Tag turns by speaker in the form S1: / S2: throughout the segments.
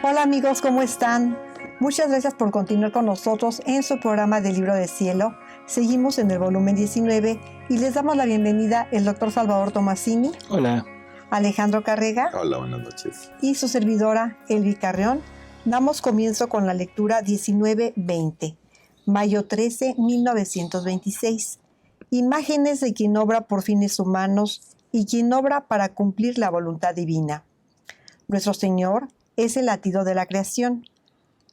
S1: Hola amigos, ¿cómo están? Muchas gracias por continuar con nosotros en su programa del Libro del Cielo. Seguimos en el volumen 19 y les damos la bienvenida el doctor Salvador Tomasini.
S2: Hola.
S1: Alejandro Carrega.
S3: Hola, buenas noches.
S1: Y su servidora, Elvi Carrión. Damos comienzo con la lectura 19-20, mayo 13, 1926. Imágenes de quien obra por fines humanos y quien obra para cumplir la voluntad divina. Nuestro Señor es el latido de la creación.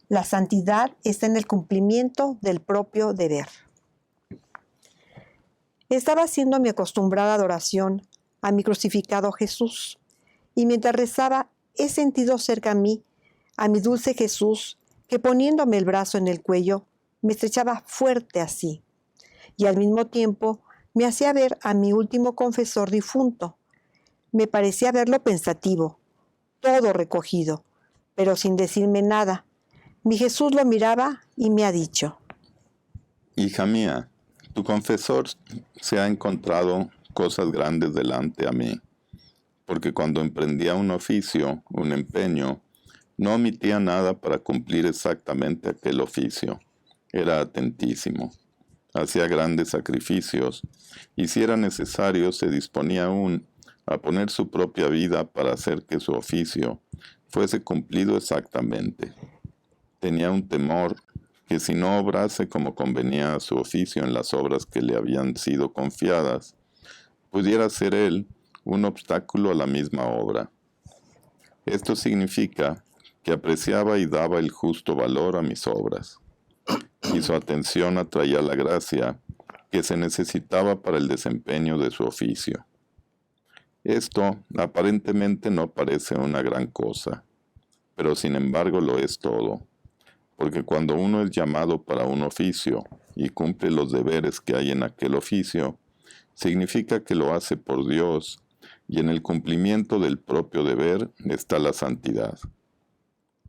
S1: La santidad está en el cumplimiento del propio deber. Estaba haciendo mi acostumbrada adoración a mi crucificado Jesús, y mientras rezaba he sentido cerca a mí a mi dulce Jesús, que poniéndome el brazo en el cuello, me estrechaba fuerte así, y al mismo tiempo me hacía ver a mi último confesor difunto. Me parecía verlo pensativo, todo recogido, pero sin decirme nada. Mi Jesús lo miraba y me ha dicho:
S3: Hija mía, tu confesor se ha encontrado cosas grandes delante a mí, porque cuando emprendía un oficio, un empeño, no omitía nada para cumplir exactamente aquel oficio. Era atentísimo, hacía grandes sacrificios, y si era necesario se disponía aún a poner su propia vida para hacer que su oficio fuese cumplido exactamente. Tenía un temor que si no obrase como convenía a su oficio en las obras que le habían sido confiadas, pudiera ser él un obstáculo a la misma obra. Esto significa que apreciaba y daba el justo valor a mis obras, y su atención atraía la gracia que se necesitaba para el desempeño de su oficio. Esto aparentemente no parece una gran cosa, pero sin embargo lo es todo, porque cuando uno es llamado para un oficio y cumple los deberes que hay en aquel oficio, significa que lo hace por Dios, y en el cumplimiento del propio deber está la santidad.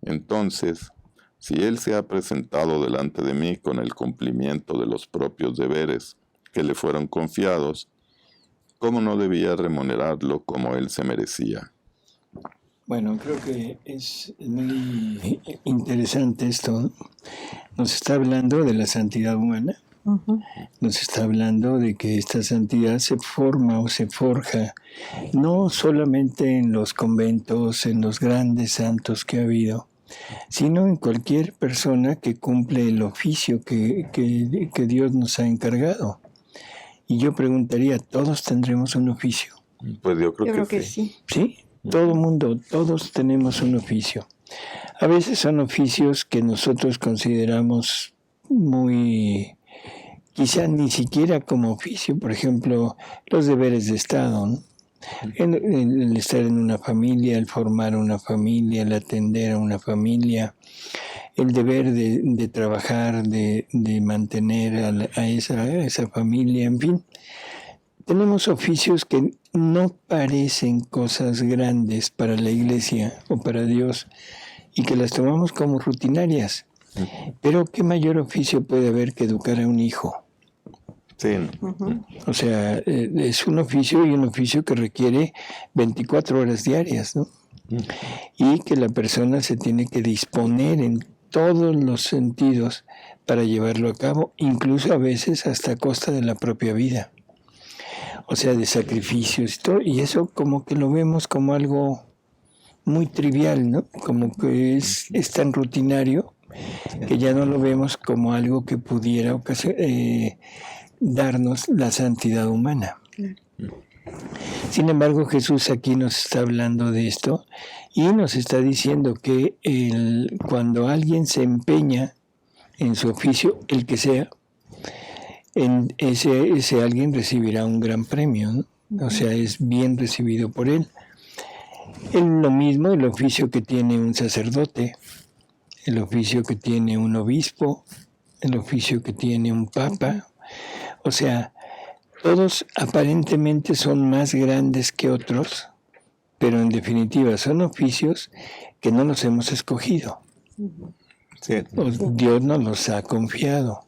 S3: Entonces, si Él se ha presentado delante de mí con el cumplimiento de los propios deberes que le fueron confiados, ¿cómo no debía remunerarlo como Él se merecía?
S2: Bueno, creo que es muy interesante esto, ¿no? Nos está hablando de la santidad humana. Nos está hablando de que esta santidad se forma o se forja no solamente en los conventos, en los grandes santos que ha habido, sino en cualquier persona que cumple el oficio que Dios nos ha encargado. Y yo preguntaría, ¿todos tendremos un oficio?
S3: Pues yo creo
S1: que sí.
S2: ¿Sí? Todo mundo, todos tenemos un oficio. A veces son oficios que nosotros consideramos muy, quizá ni siquiera como oficio, por ejemplo, los deberes de Estado, ¿no? El estar en una familia, el formar una familia, el atender a una familia, el deber de trabajar, de mantener a esa familia, en fin. Tenemos oficios que no parecen cosas grandes para la iglesia o para Dios y que las tomamos como rutinarias. Pero ¿qué mayor oficio puede haber que educar a un hijo?
S3: Sí.
S2: O sea, es un oficio y un oficio que requiere 24 horas diarias, ¿no? Y que la persona se tiene que disponer en todos los sentidos para llevarlo a cabo, incluso a veces hasta a costa de la propia vida. O sea, de sacrificios y todo, y eso como que lo vemos como algo muy trivial, ¿no? Como que es tan rutinario que ya no lo vemos como algo que pudiera darnos la santidad humana. Sin embargo, Jesús aquí nos está hablando de esto y nos está diciendo que cuando alguien se empeña en su oficio, el que sea, ese alguien recibirá un gran premio, ¿no? O sea, es bien recibido por él. Lo mismo el oficio que tiene un sacerdote, el oficio que tiene un obispo, el oficio que tiene un papa. O sea, todos aparentemente son más grandes que otros, pero en definitiva son oficios que no los hemos escogido.
S3: Sí.
S2: Dios nos los ha confiado.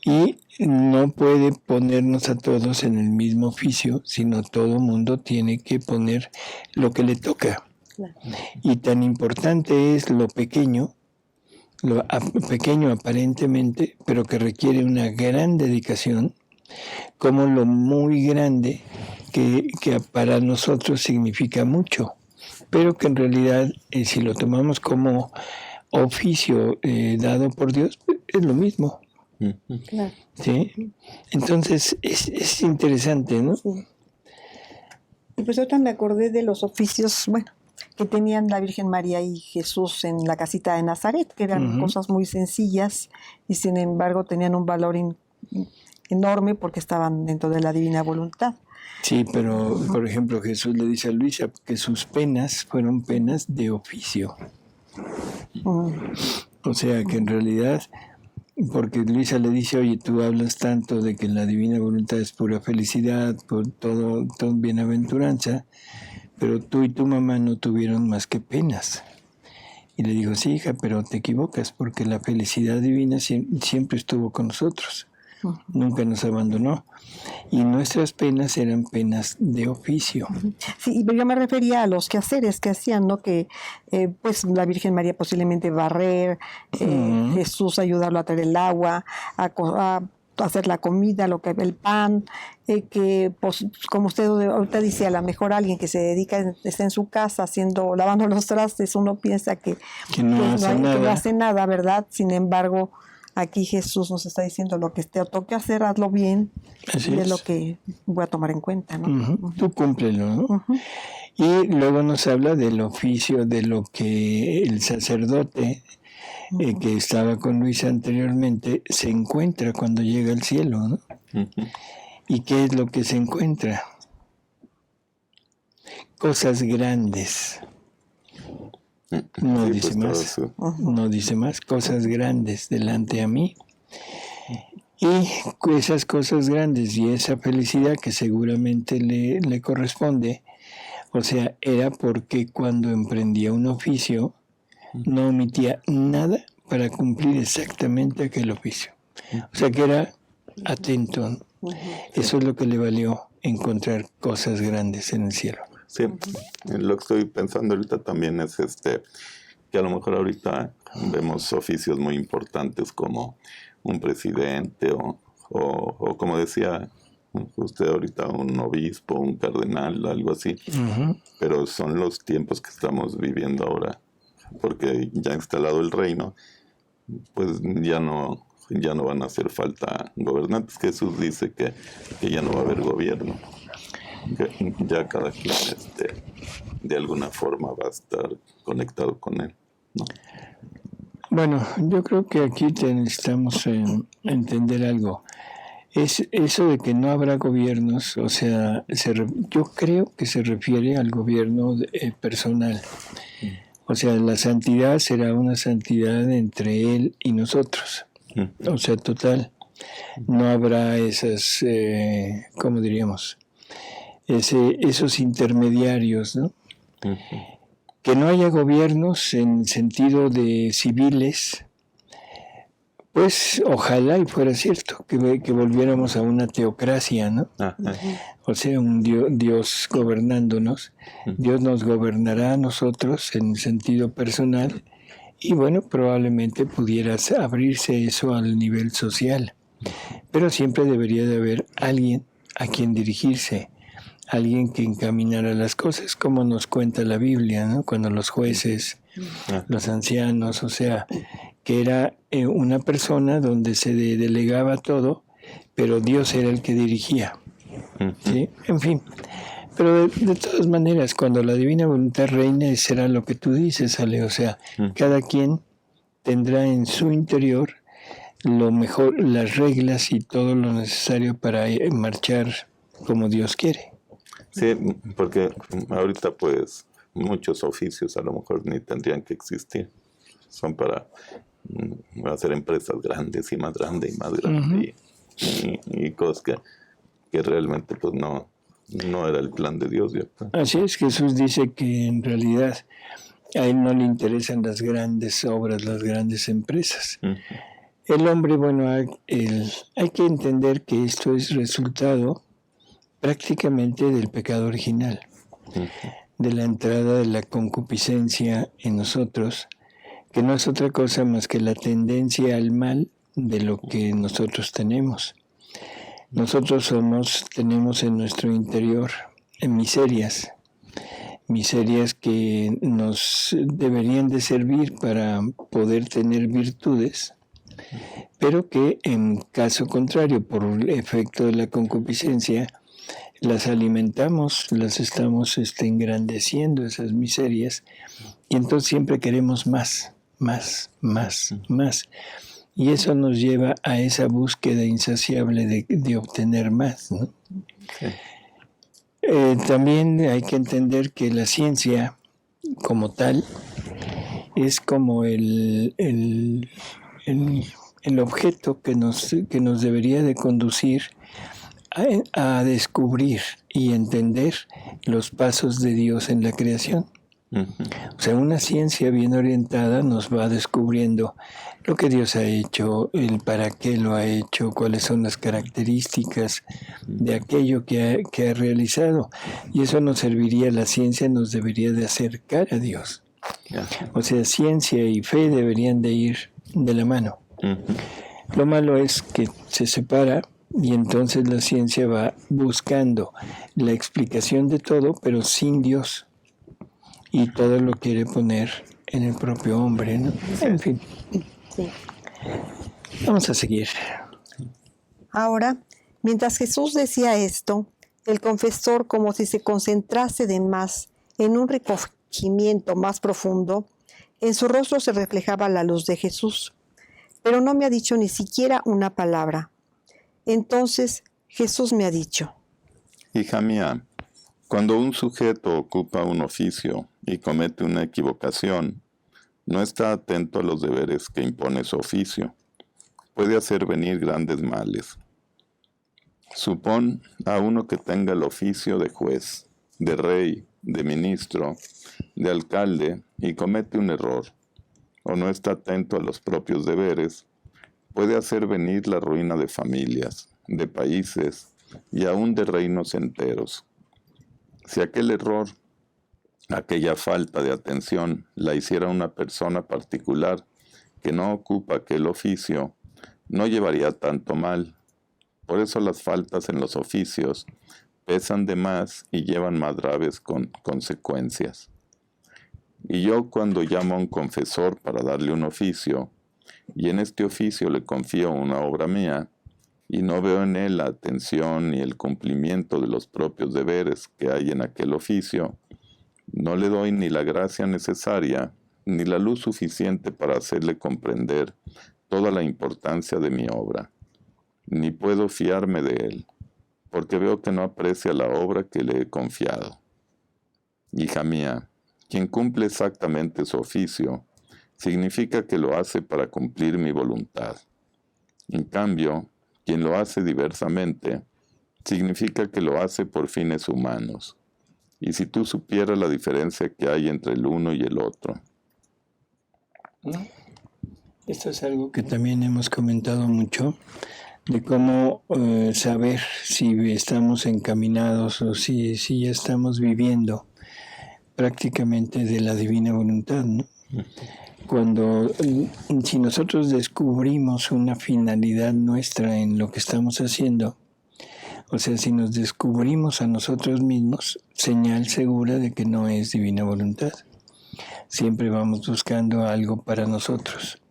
S2: Y no puede ponernos a todos en el mismo oficio, sino todo mundo tiene que poner lo que le toca.
S1: Claro.
S2: Y tan importante es lo pequeño aparentemente, pero que requiere una gran dedicación, como lo muy grande que para nosotros significa mucho, pero que en realidad, si lo tomamos como oficio dado por Dios, es lo mismo.
S1: Claro.
S2: ¿Sí? Entonces es interesante, ¿no?
S1: Sí. Y pues ahorita me acordé de los oficios, bueno, que tenían la Virgen María y Jesús en la casita de Nazaret, que eran cosas muy sencillas y sin embargo tenían un valor enorme porque estaban dentro de la divina voluntad.
S2: Sí, pero por ejemplo Jesús le dice a Luisa que sus penas fueron penas de oficio. O sea que en realidad, porque Luisa le dice, oye, tú hablas tanto de que la divina voluntad es pura felicidad, por todo bienaventuranza, pero tú y tu mamá no tuvieron más que penas. Y le dijo, sí, hija, pero te equivocas, porque la felicidad divina siempre estuvo con nosotros, nunca nos abandonó. Y nuestras penas eran penas de oficio.
S1: Sí, pero yo me refería a los quehaceres que hacían, ¿no? Que pues la Virgen María posiblemente barrer, Jesús ayudarlo a traer el agua, a hacer la comida, el pan, que pues, como usted ahorita dice, a lo mejor alguien que se dedica, está en su casa lavando los trastes, uno piensa que no hace nada, ¿verdad? Sin embargo, aquí Jesús nos está diciendo lo que te toque hacer, hazlo bien.
S2: Así
S1: es lo que voy a tomar en cuenta, ¿no?
S2: Tú cúmplelo, ¿no? Y luego nos habla del oficio, de lo que el sacerdote que estaba con Luisa anteriormente se encuentra cuando llega al cielo, ¿no? ¿Y qué es lo que se encuentra? Cosas grandes. No dice más. No dice más. Cosas grandes delante a mí. Y esas cosas grandes y esa felicidad que seguramente le corresponde, o sea, era porque cuando emprendía un oficio no omitía nada para cumplir exactamente aquel oficio. O sea que era atento. Eso es lo que le valió encontrar cosas grandes en el cielo.
S3: Sí, lo que estoy pensando ahorita también es que a lo mejor ahorita vemos oficios muy importantes como un presidente o como decía usted ahorita, un obispo, un cardenal, algo así. Pero son los tiempos que estamos viviendo ahora, porque ya instalado el reino, pues ya no van a hacer falta gobernantes. Jesús dice que ya no va a haber gobierno. Que ya cada quien de alguna forma va a estar conectado con él, ¿no?
S2: Bueno, yo creo que aquí necesitamos entender algo. Es eso de que no habrá gobiernos, o sea, yo creo que se refiere al gobierno personal. O sea, la santidad será una santidad entre él y nosotros. O sea, total. No habrá esas, ¿cómo diríamos? Esos intermediarios, ¿no? Que no haya gobiernos en sentido de civiles, pues ojalá y fuera cierto, que volviéramos a una teocracia, ¿no? O sea, un Dios gobernándonos. Dios nos gobernará a nosotros en sentido personal y bueno, probablemente pudiera abrirse eso al nivel social. Pero siempre debería de haber alguien a quien dirigirse, alguien que encaminara las cosas, como nos cuenta la Biblia, ¿no? Cuando los jueces, los ancianos, o sea, que era una persona donde se delegaba todo, pero Dios era el que dirigía. ¿Sí? En fin, pero de todas maneras, cuando la divina voluntad reina, será lo que tú dices, Ale, o sea, cada quien tendrá en su interior lo mejor, las reglas y todo lo necesario para marchar como Dios quiere.
S3: Sí, porque ahorita pues muchos oficios a lo mejor ni tendrían que existir. Son para hacer empresas grandes y más grandes y más grandes y cosas que realmente pues no era el plan de Dios. ¿Cierto?
S2: Así es, Jesús dice que en realidad a él no le interesan las grandes obras, las grandes empresas. El hombre, bueno, hay que entender que esto es resultado prácticamente del pecado original. de la entrada de la concupiscencia en nosotros, que no es otra cosa más que la tendencia al mal de lo que nosotros tenemos. Nosotros tenemos en nuestro interior miserias que nos deberían de servir para poder tener virtudes, pero que en caso contrario, por el efecto de la concupiscencia, las alimentamos, las estamos engrandeciendo, esas miserias, y entonces siempre queremos más. Y eso nos lleva a esa búsqueda insaciable de obtener más, ¿no?
S3: Sí.
S2: También hay que entender que la ciencia, como tal, es como el objeto que nos debería de conducir a descubrir y entender los pasos de Dios en la creación. O sea, una ciencia bien orientada nos va descubriendo lo que Dios ha hecho, el para qué lo ha hecho, cuáles son las características de aquello que ha realizado. Y eso nos serviría, la ciencia nos debería de acercar a Dios. O sea, ciencia y fe deberían de ir de la mano. Lo malo es que se separa y entonces la ciencia va buscando la explicación de todo, pero sin Dios. Y todo lo quiere poner en el propio hombre, ¿no? En fin.
S1: Sí.
S2: Vamos a seguir.
S1: Ahora, mientras Jesús decía esto, el confesor, como si se concentrase de más en un recogimiento más profundo, en su rostro se reflejaba la luz de Jesús, pero no me ha dicho ni siquiera una palabra. Entonces Jesús me ha dicho:
S3: Hija mía, cuando un sujeto ocupa un oficio y comete una equivocación, no está atento a los deberes que impone su oficio. Puede hacer venir grandes males. Supón a uno que tenga el oficio de juez, de rey, de ministro, de alcalde y comete un error, o no está atento a los propios deberes, puede hacer venir la ruina de familias, de países y aún de reinos enteros. Si aquel error, aquella falta de atención, la hiciera una persona particular que no ocupa aquel oficio, no llevaría tanto mal. Por eso las faltas en los oficios pesan de más y llevan más graves consecuencias. Y yo, cuando llamo a un confesor para darle un oficio, y en este oficio le confío una obra mía, y no veo en él la atención ni el cumplimiento de los propios deberes que hay en aquel oficio, no le doy ni la gracia necesaria, ni la luz suficiente para hacerle comprender toda la importancia de mi obra, ni puedo fiarme de él, porque veo que no aprecia la obra que le he confiado. Hija mía, quien cumple exactamente su oficio, significa que lo hace para cumplir mi voluntad. En cambio, quien lo hace diversamente, significa que lo hace por fines humanos. Y si tú supieras la diferencia que hay entre el uno y el otro.
S2: Esto es algo que también hemos comentado mucho, de cómo saber si estamos encaminados o si ya estamos viviendo prácticamente de la divina voluntad, ¿no? Si nosotros descubrimos una finalidad nuestra en lo que estamos haciendo, o sea, si nos descubrimos a nosotros mismos, señal segura de que no es divina voluntad. Siempre vamos buscando algo para nosotros.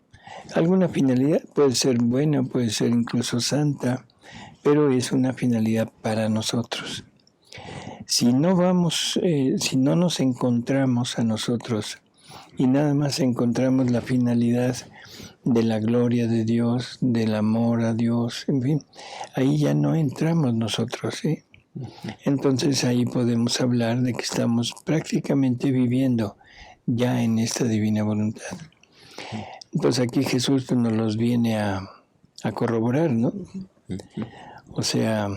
S2: Alguna finalidad puede ser buena, puede ser incluso santa, pero es una finalidad para nosotros. Si no nos encontramos a nosotros y nada más encontramos la finalidad de la gloria de Dios, del amor a Dios, en fin, ahí ya no entramos nosotros, ¿sí? Entonces ahí podemos hablar de que estamos prácticamente viviendo ya en esta divina voluntad. Entonces aquí Jesús nos los viene a corroborar, ¿no? O sea,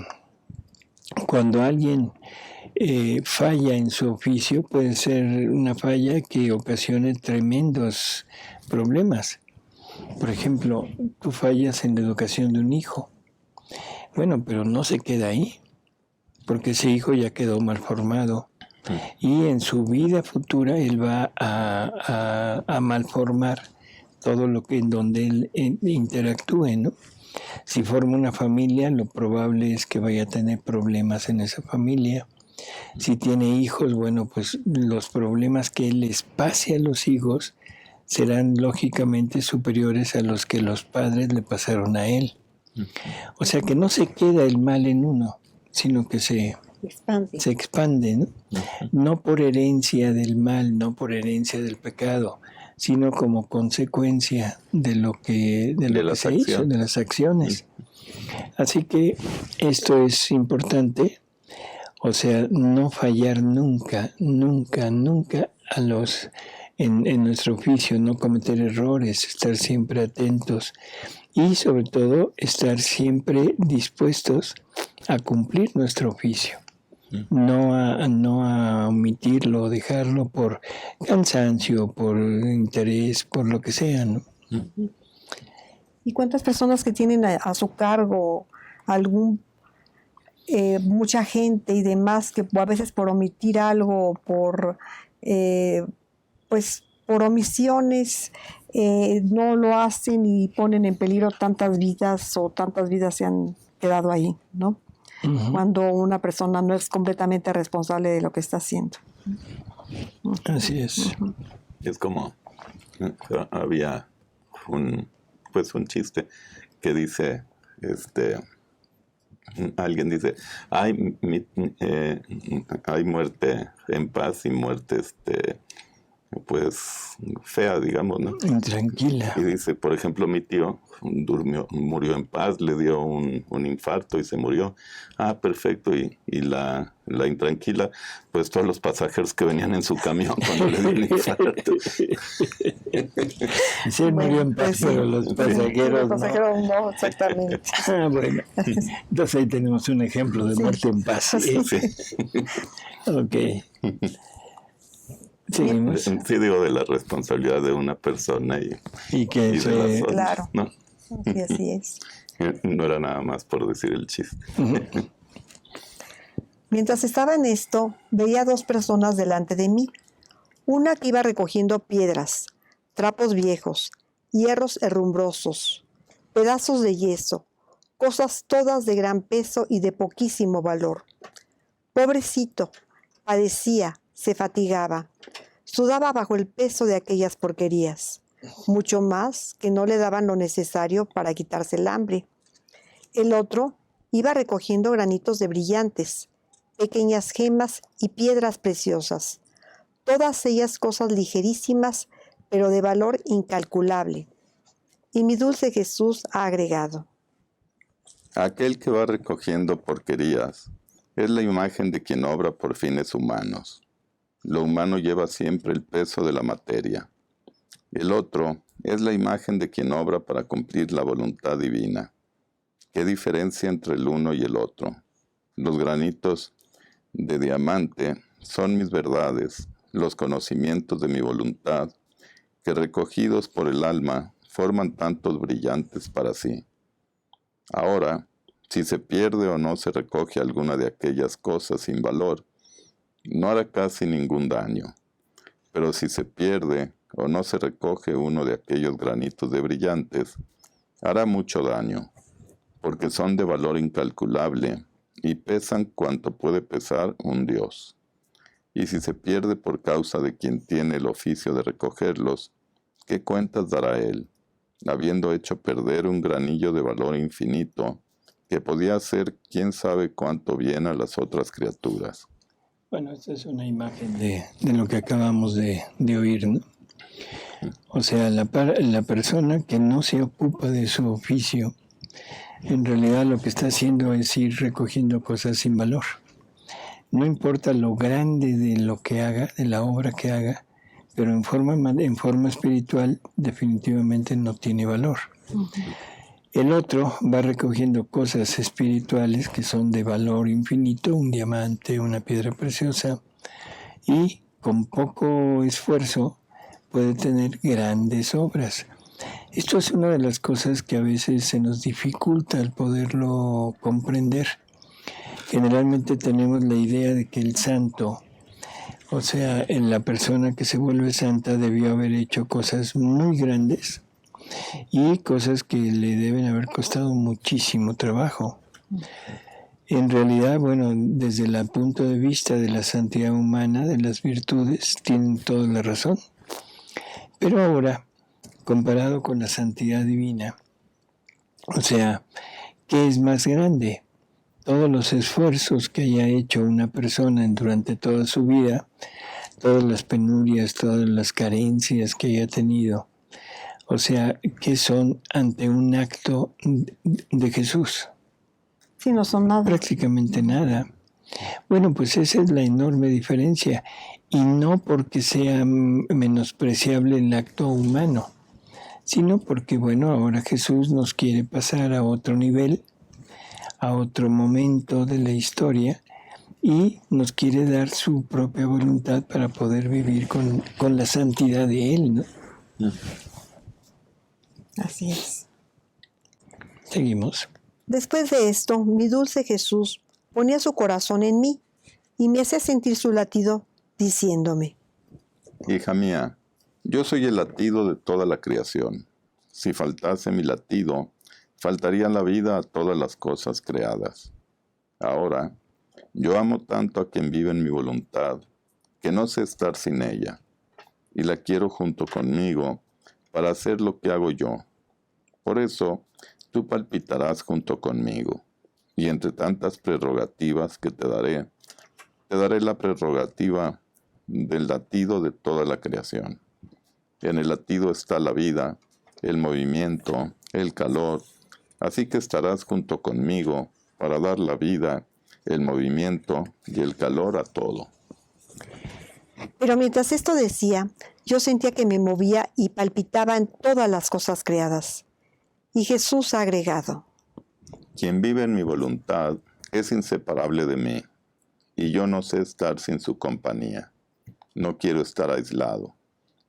S2: cuando alguien falla en su oficio, puede ser una falla que ocasione tremendos problemas. Por ejemplo, tú fallas en la educación de un hijo. Bueno, pero no se queda ahí, porque ese hijo ya quedó mal formado, Y en su vida futura él va a malformar todo lo que en donde él interactúe, ¿no? Si forma una familia, lo probable es que vaya a tener problemas en esa familia. Si tiene hijos, bueno, pues los problemas que él les pase a los hijos serán lógicamente superiores a los que los padres le pasaron a él. O sea que no se queda el mal en uno, sino que se expande, ¿no? No por herencia del mal, no por herencia del pecado, sino como consecuencia de lo que se hizo, de las acciones. Así que esto es importante, o sea, no fallar nunca en nuestro oficio, no cometer errores, estar siempre atentos y sobre todo estar siempre dispuestos a cumplir nuestro oficio. No a omitirlo, dejarlo por cansancio, por interés, por lo que sea, ¿no?
S1: ¿Y cuántas personas que tienen a su cargo mucha gente y demás, que a veces por omitir algo, por omisiones, no lo hacen y ponen en peligro tantas vidas se han quedado ahí, ¿no? Uh-huh. Cuando una persona no es completamente responsable de lo que está haciendo.
S2: Así es.
S3: Uh-huh. Es como había un chiste que dice, alguien dice, hay muerte en paz y muerte fea, digamos, ¿no?
S2: Intranquila.
S3: Y dice, por ejemplo, mi tío murió en paz, le dio un infarto y se murió. Ah, perfecto. Y la intranquila, pues todos los pasajeros que venían en su camión cuando le dio el infarto.
S2: Sí, murió en paz, pero los pasajeros
S1: no, exactamente.
S2: Ah, bueno. Entonces ahí tenemos un ejemplo de muerte en paz.
S3: Sí.
S2: Ok. Seguimos.
S3: Sí, digo, de la responsabilidad de una persona y
S2: que
S3: de las otras,
S1: claro,
S3: ¿no?
S1: Sí, así es.
S3: No era nada más por decir el chiste.
S2: Uh-huh.
S1: Mientras estaba en esto, veía 2 personas delante de mí. Una que iba recogiendo piedras, trapos viejos, hierros herrumbrosos, pedazos de yeso, cosas todas de gran peso y de poquísimo valor. Pobrecito, padecía, se fatigaba, sudaba bajo el peso de aquellas porquerías, mucho más que no le daban lo necesario para quitarse el hambre. El otro iba recogiendo granitos de brillantes, pequeñas gemas y piedras preciosas, todas ellas cosas ligerísimas, pero de valor incalculable. Y mi dulce Jesús ha agregado:
S3: aquel que va recogiendo porquerías es la imagen de quien obra por fines humanos. Lo humano lleva siempre el peso de la materia. El otro es la imagen de quien obra para cumplir la voluntad divina. ¿Qué diferencia entre el uno y el otro? Los granitos de diamante son mis verdades, los conocimientos de mi voluntad, que recogidos por el alma forman tantos brillantes para sí. Ahora, si se pierde o no se recoge alguna de aquellas cosas sin valor, no hará casi ningún daño. Pero si se pierde o no se recoge uno de aquellos granitos de brillantes, hará mucho daño, porque son de valor incalculable y pesan cuanto puede pesar un dios. Y si se pierde por causa de quien tiene el oficio de recogerlos, ¿qué cuentas dará él, habiendo hecho perder un granillo de valor infinito, que podía hacer quién sabe cuánto bien a las otras criaturas?
S2: Bueno, esta es una imagen de lo que acabamos de oír, ¿no? O sea, la persona que no se ocupa de su oficio, en realidad lo que está haciendo es ir recogiendo cosas sin valor. No importa lo grande de lo que haga, de la obra que haga, pero en forma espiritual definitivamente no tiene valor. Uh-huh. El otro va recogiendo cosas espirituales que son de valor infinito, un diamante, una piedra preciosa, y con poco esfuerzo puede tener grandes obras. Esto es una de las cosas que a veces se nos dificulta el poderlo comprender. Generalmente tenemos la idea de que el santo O sea, en la persona que se vuelve santa debió haber hecho cosas muy grandes y cosas que le deben haber costado muchísimo trabajo. En realidad, bueno, desde el punto de vista de la santidad humana, de las virtudes, tienen toda la razón. Pero ahora, comparado con la santidad divina, o sea, ¿qué es más grande? Todos los esfuerzos que haya hecho una persona durante toda su vida, todas las penurias, todas las carencias que haya tenido, o sea, ¿qué son ante un acto de Jesús?
S1: Sí, no son nada.
S2: Prácticamente nada. Bueno, pues esa es la enorme diferencia. Y no porque sea menospreciable el acto humano, sino porque, bueno, ahora Jesús nos quiere pasar a otro nivel, a otro momento de la historia, y nos quiere dar su propia voluntad para poder vivir con la santidad de Él, ¿no?
S1: Así es.
S2: Seguimos.
S1: Después de esto, mi dulce Jesús ponía su corazón en mí y me hacía sentir su latido, diciéndome:
S3: Hija mía, yo soy el latido de toda la creación. Si faltase mi latido, faltaría la vida a todas las cosas creadas. Ahora, yo amo tanto a quien vive en mi voluntad, que no sé estar sin ella, y la quiero junto conmigo para hacer lo que hago yo. Por eso, tú palpitarás junto conmigo, y entre tantas prerrogativas que te daré la prerrogativa del latido de toda la creación. En el latido está la vida, el movimiento, el calor, así que estarás junto conmigo para dar la vida, el movimiento y el calor a todo.
S1: Pero mientras esto decía, yo sentía que me movía y palpitaba en todas las cosas creadas. Y Jesús ha agregado:
S3: Quien vive en mi voluntad es inseparable de mí, y yo no sé estar sin su compañía. No quiero estar aislado,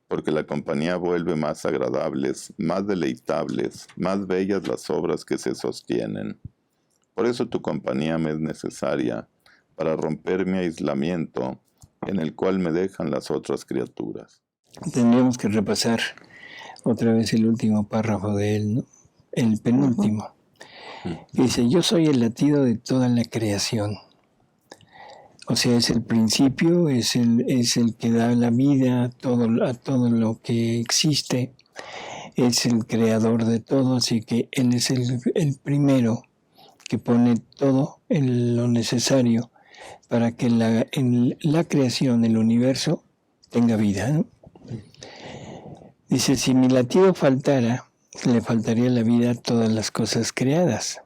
S3: porque la compañía vuelve más agradables, más deleitables, más bellas las obras que se sostienen. Por eso tu compañía me es necesaria para romper mi aislamiento en el cual me dejan las otras criaturas.
S2: Tendríamos que repasar otra vez el último párrafo de él, ¿no? El penúltimo. Dice: yo soy el latido de toda la creación. O sea, es el principio, es el que da la vida a todo lo que existe, es el creador de todo, así que Él es el primero que pone todo en lo necesario para que en la creación, el universo, tenga vida, ¿no? Dice: si mi latido faltara, le faltaría la vida a todas las cosas creadas.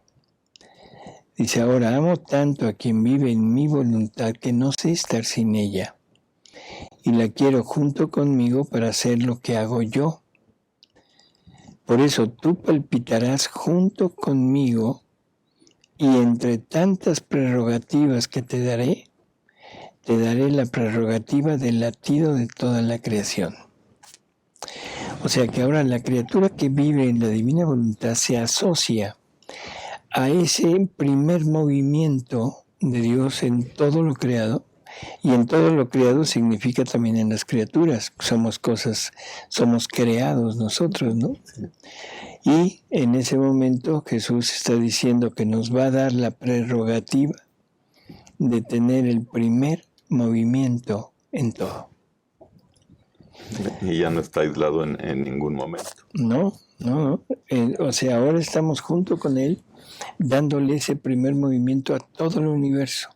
S2: Dice: ahora amo tanto a quien vive en mi voluntad que no sé estar sin ella, y la quiero junto conmigo para hacer lo que hago yo. Por eso tú palpitarás junto conmigo, y entre tantas prerrogativas que te daré la prerrogativa del latido de toda la creación. O sea que ahora la criatura que vive en la divina voluntad se asocia a ese primer movimiento de Dios en todo lo creado, y en todo lo creado significa también en las criaturas. Somos creados nosotros, ¿no? Y en ese momento Jesús está diciendo que nos va a dar la prerrogativa de tener el primer movimiento en todo.
S3: Y ya no está aislado en ningún momento.
S2: No. O sea, ahora estamos junto con Él, dándole ese primer movimiento a todo el universo,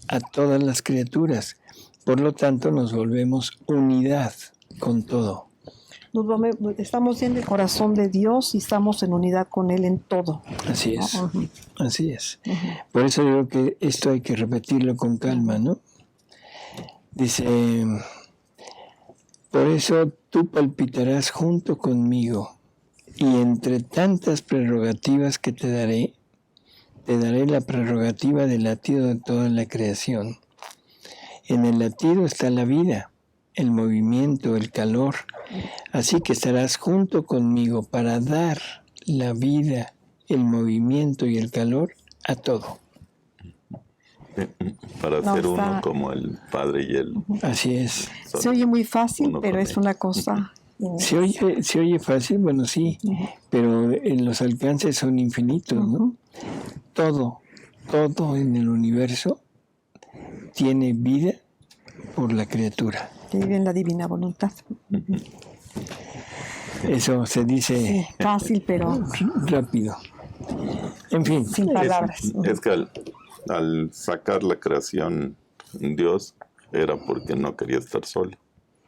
S2: a todas las criaturas. Por lo tanto, nos volvemos unidad con todo.
S1: Estamos en el corazón de Dios y estamos en unidad con Él en todo.
S2: Así es, así es. Por eso digo que esto hay que repetirlo con calma, ¿no? Dice: por eso tú palpitarás junto conmigo, y entre tantas prerrogativas que te daré la prerrogativa del latido de toda la creación. En el latido está la vida, el movimiento, el calor. Así que estarás junto conmigo para dar la vida, el movimiento y el calor a todo.
S3: Para
S1: No,
S3: ser uno
S1: está-
S3: como el Padre y Él.
S2: Así es.
S1: Se oye muy fácil,
S3: Uno
S1: pero
S3: con
S1: es
S3: ellos.
S1: una cosa inmensa.
S2: Se oye fácil, bueno, sí, pero los alcances son infinitos, ¿no? Todo en el universo tiene vida por la criatura.
S1: Que vive en la divina voluntad.
S2: Eso se dice
S1: Sí, fácil, pero
S2: rápido. En fin,
S1: sin palabras.
S3: Es que al sacar la creación Dios era porque no quería estar solo.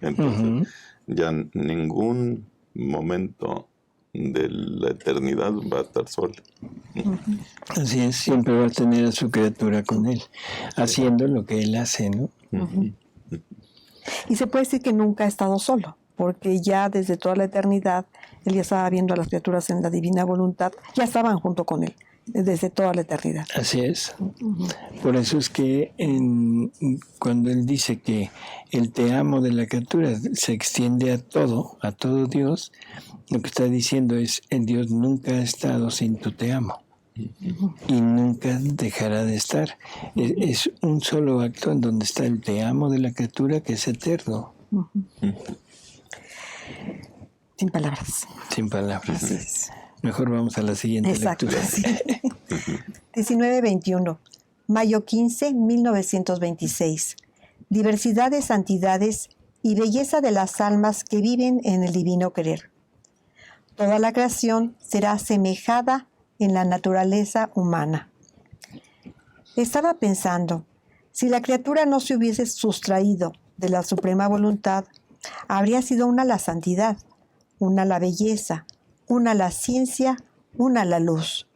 S3: Entonces ya ningún momento de la eternidad va a estar solo.
S2: así es, siempre va a tener a su criatura con él, haciendo lo que él hace, ¿no?
S1: Y se puede decir que nunca ha estado solo, porque ya desde toda la eternidad él ya estaba viendo a las criaturas en la divina voluntad, ya estaban junto con él, desde toda la eternidad.
S2: Así es. Por eso es que cuando él dice que el te amo de la criatura se extiende a todo Dios, lo que está diciendo es, el Dios nunca ha estado sin tu te amo. Y nunca dejará de estar. Es un solo acto en donde está el te amo de la criatura que es eterno.
S1: Sin palabras.
S2: Sin palabras.
S1: Así es.
S2: Mejor vamos a la siguiente
S1: Exacto.
S2: lectura.
S1: Sí. 19-21. Mayo 15, 1926. Diversidad de santidades y belleza de las almas que viven en el divino querer. Toda la creación será asemejada en la naturaleza humana. Estaba pensando, si la criatura no se hubiese sustraído de la suprema voluntad, habría sido una la santidad, una la belleza, una la ciencia, una la luz,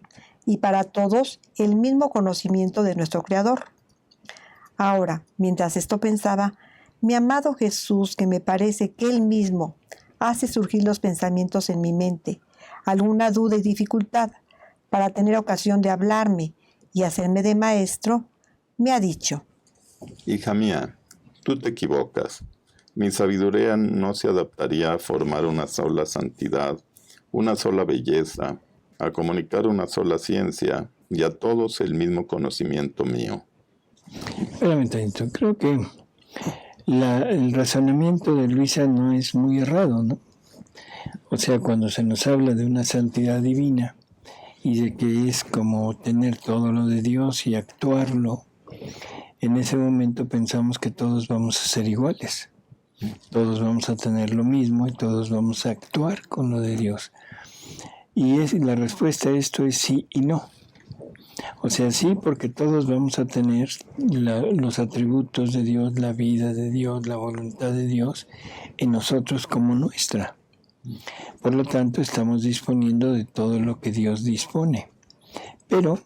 S1: y para todos el mismo conocimiento de nuestro Creador. Ahora, mientras esto pensaba, mi amado Jesús, que me parece que Él mismo hace surgir los pensamientos en mi mente, alguna duda y dificultad, para tener ocasión de hablarme y hacerme de maestro, me ha dicho:
S3: Hija mía, tú te equivocas. Mi sabiduría no se adaptaría a formar una sola santidad, una sola belleza, a comunicar una sola ciencia y a todos el mismo conocimiento mío.
S2: Espérame tantito, creo que el razonamiento de Luisa no es muy errado, ¿no? O sea, cuando se nos habla de una santidad divina y de que es como tener todo lo de Dios y actuarlo, en ese momento pensamos que todos vamos a ser iguales. Todos vamos a tener lo mismo y todos vamos a actuar con lo de Dios. Y la respuesta a esto es sí y no. O sea, sí, porque todos vamos a tener los atributos de Dios, la vida de Dios, la voluntad de Dios en nosotros como nuestra. Por lo tanto, estamos disponiendo de todo lo que Dios dispone. Pero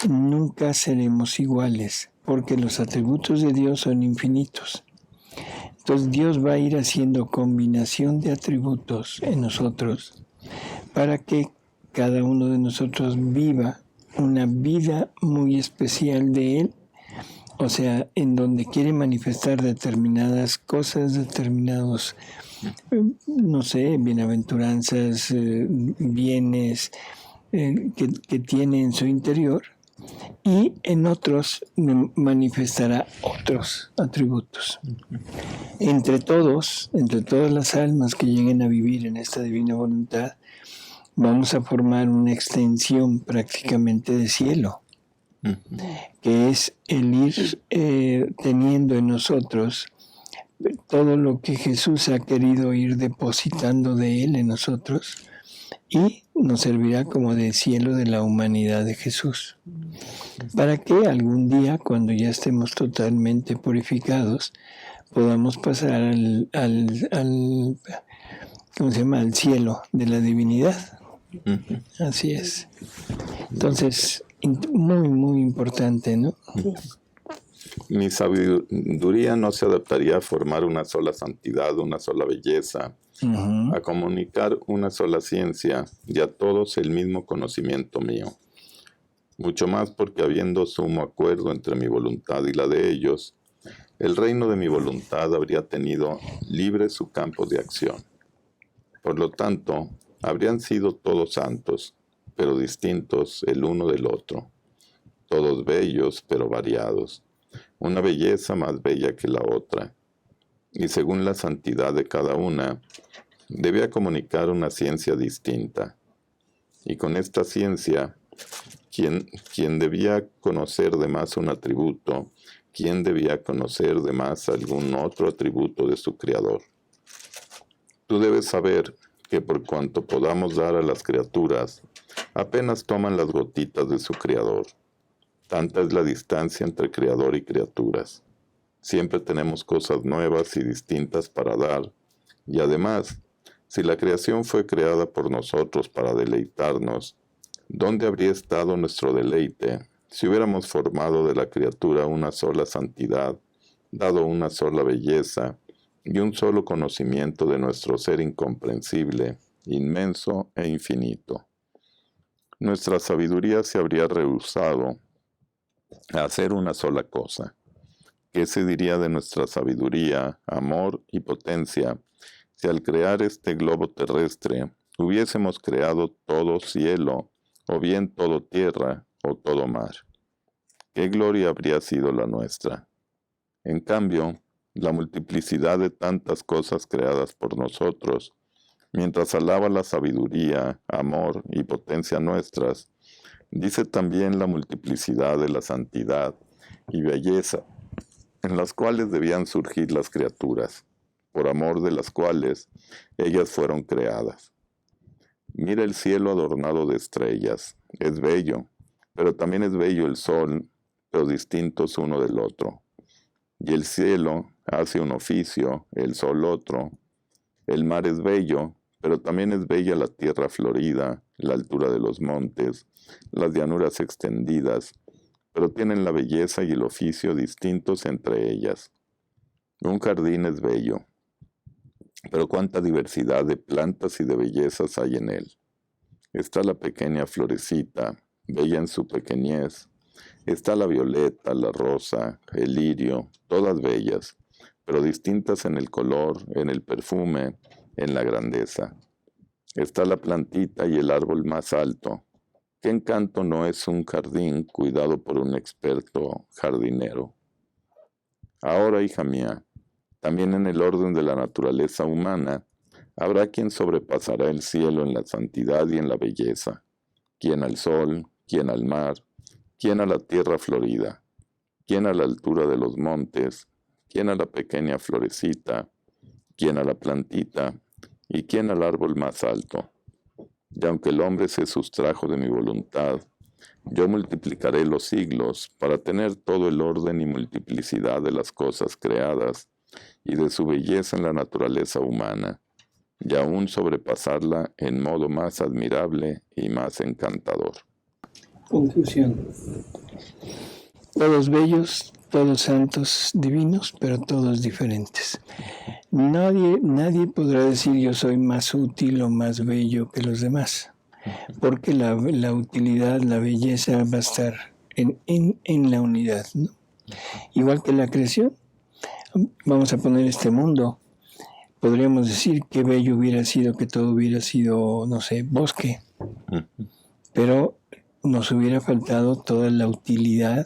S2: nunca seremos iguales, porque los atributos de Dios son infinitos. Entonces Dios va a ir haciendo combinación de atributos en nosotros para que cada uno de nosotros viva una vida muy especial de Él, o sea, en donde quiere manifestar determinadas cosas, determinados, no sé, bienaventuranzas, bienes que tiene en su interior, y en otros manifestará otros atributos. Entre todas las almas que lleguen a vivir en esta divina voluntad, vamos a formar una extensión prácticamente de cielo, que es el ir teniendo en nosotros todo lo que Jesús ha querido ir depositando de Él en nosotros, y nos servirá como de cielo de la humanidad de Jesús, para que algún día, cuando ya estemos totalmente purificados, podamos pasar al ¿cómo se llama? Al cielo de la divinidad. Así es. Entonces, muy, muy importante, ¿no?
S1: Sí.
S3: Mi sabiduría no se adaptaría a formar una sola santidad, una sola belleza, a comunicar una sola ciencia y a todos el mismo conocimiento mío. Mucho más porque habiendo sumo acuerdo entre mi voluntad y la de ellos, el reino de mi voluntad habría tenido libre su campo de acción. Por lo tanto, habrían sido todos santos, pero distintos el uno del otro. todos bellos pero variados, una belleza más bella que la otra, y según la santidad de cada una, debía comunicar una ciencia distinta. Y con esta ciencia, quien debía conocer de más un atributo, quien debía conocer de más algún otro atributo de su Creador. Tú debes saber que por cuanto podamos dar a las criaturas, apenas toman las gotitas de su Creador. Tanta es la distancia entre Creador y criaturas. Siempre tenemos cosas nuevas y distintas para dar, y además, si la creación fue creada por nosotros para deleitarnos, ¿dónde habría estado nuestro deleite si hubiéramos formado de la criatura una sola santidad, dado una sola belleza y un solo conocimiento de nuestro ser incomprensible, inmenso e infinito? Nuestra sabiduría se habría rehusado a hacer una sola cosa. ¿Qué se diría de nuestra sabiduría, amor y potencia si al crear este globo terrestre hubiésemos creado todo cielo, o bien todo tierra, o todo mar? ¿Qué gloria habría sido la nuestra? En cambio, la multiplicidad de tantas cosas creadas por nosotros, mientras alaba la sabiduría, amor y potencia nuestras, dice también la multiplicidad de la santidad y belleza, en las cuales debían surgir las criaturas, por amor de las cuales ellas fueron creadas. Mira el cielo adornado de estrellas, es bello, pero también es bello el sol, pero distintos uno del otro. Y el cielo hace un oficio, el sol otro. El mar es bello, pero también es bella la tierra florida, la altura de los montes, las llanuras extendidas, pero tienen la belleza y el oficio distintos entre ellas. Un jardín es bello, pero cuánta diversidad de plantas y de bellezas hay en él. Está la pequeña florecita, bella en su pequeñez. Está la violeta, la rosa, el lirio, todas bellas, pero distintas en el color, en el perfume, en la grandeza. Está la plantita y el árbol más alto. ¿Qué encanto no es un jardín cuidado por un experto jardinero? Ahora, hija mía, también en el orden de la naturaleza humana, habrá quien sobrepasará el cielo en la santidad y en la belleza, quien al sol, quien al mar, quien a la tierra florida, quien a la altura de los montes, quien a la pequeña florecita, quien a la plantita, y quien al árbol más alto. Y aunque el hombre se sustrajo de mi voluntad, yo multiplicaré los siglos para tener todo el orden y multiplicidad de las cosas creadas y de su belleza en la naturaleza humana, y aún sobrepasarla en modo más admirable y más encantador.
S2: Conclusión. Todos bellos, todos santos, divinos, pero todos diferentes. Nadie podrá decir yo soy más útil o más bello que los demás, porque la utilidad, la belleza va a estar en la unidad, ¿no? Igual que la creación. Vamos a poner este mundo. Podríamos decir qué bello hubiera sido que todo hubiera sido, no sé, bosque. Pero nos hubiera faltado toda la utilidad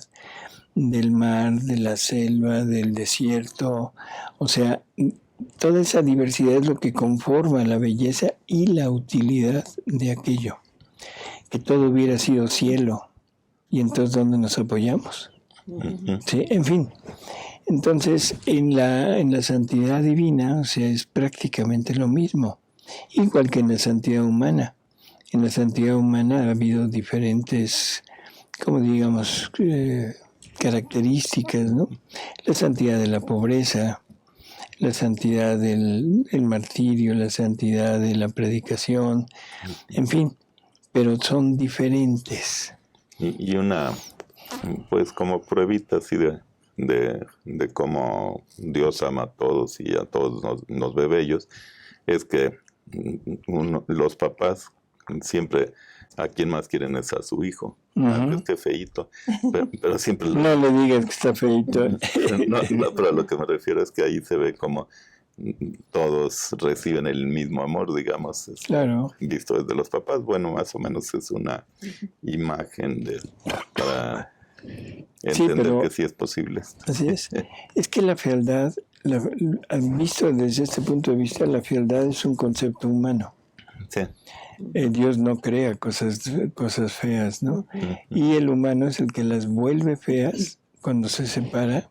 S2: del mar, de la selva, del desierto. O sea, toda esa diversidad es lo que conforma la belleza y la utilidad de aquello. Que todo hubiera sido cielo. ¿Y entonces dónde nos apoyamos? Sí, en fin. Entonces, en la santidad divina, o sea, es prácticamente lo mismo, igual que en la santidad humana. En la santidad humana ha habido diferentes, como digamos, características, ¿no? La santidad de la pobreza, la santidad del martirio, la santidad de la predicación, en fin, pero son diferentes.
S3: Y una, pues como pruebita así de cómo Dios ama a todos y a todos nos ve bellos, es que los papás siempre a quien más quieren es a su hijo. Es que feíto, pero siempre
S2: no le digas que está feíto.
S3: no, pero a lo que me refiero es que ahí se ve como todos reciben el mismo amor, digamos.
S2: Claro.
S3: Visto desde los papás, bueno, más o menos es una imagen Entender que sí es posible.
S2: Así es. Es que la fealdad, visto desde este punto de vista, la fealdad es un concepto humano.
S3: Sí.
S2: Dios no crea cosas feas, ¿no? Y el humano es el que las vuelve feas cuando se separa,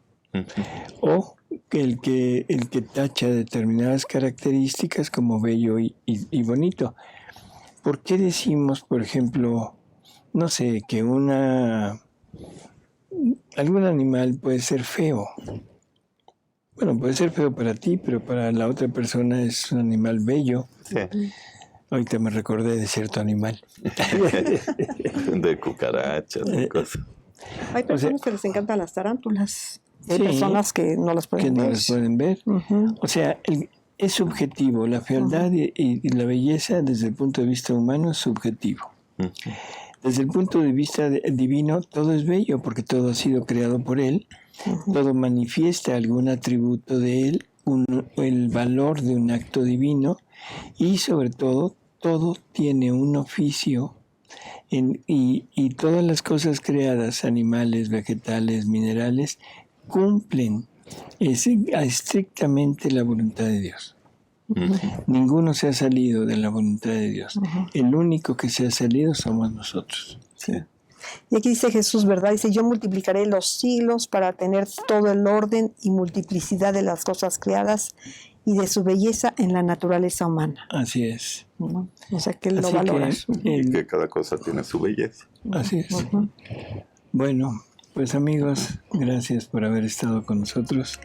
S2: o el que tacha determinadas características como bello y bonito. ¿Por qué decimos, por ejemplo, no sé, que algún animal puede ser feo? Bueno, puede ser feo para ti, pero para la otra persona es un animal bello.
S3: Sí.
S2: Ahorita me recordé de cierto animal.
S3: De cucarachas y cosas.
S1: Hay personas que les encantan las tarántulas. Hay personas que no las pueden ver.
S2: No las pueden ver. O sea, es subjetivo. La fealdad y la belleza desde el punto de vista humano es subjetivo. Desde el punto de vista divino, todo es bello porque todo ha sido creado por Él. Todo manifiesta algún atributo de Él, el valor de un acto divino, y sobre todo tiene un oficio, y todas las cosas creadas, animales, vegetales, minerales, cumplen estrictamente la voluntad de Dios. Ninguno se ha salido de la voluntad de Dios. El único que se ha salido somos nosotros.
S1: Sí. Y aquí dice Jesús, ¿verdad? Dice, yo multiplicaré los siglos para tener todo el orden y multiplicidad de las cosas creadas y de su belleza en la naturaleza humana.
S2: Así es.
S1: ¿No? O sea, que él lo valora.
S3: Que cada cosa tiene su belleza.
S2: Así es. Bueno, pues amigos, gracias por haber estado con nosotros.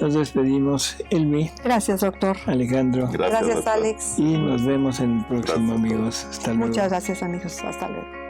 S2: Nos despedimos, Elmi.
S1: Gracias, doctor.
S2: Alejandro.
S1: Gracias
S3: doctor.
S1: Alex.
S2: Y nos vemos en el próximo, amigos. Hasta luego.
S1: Muchas gracias, amigos. Hasta luego.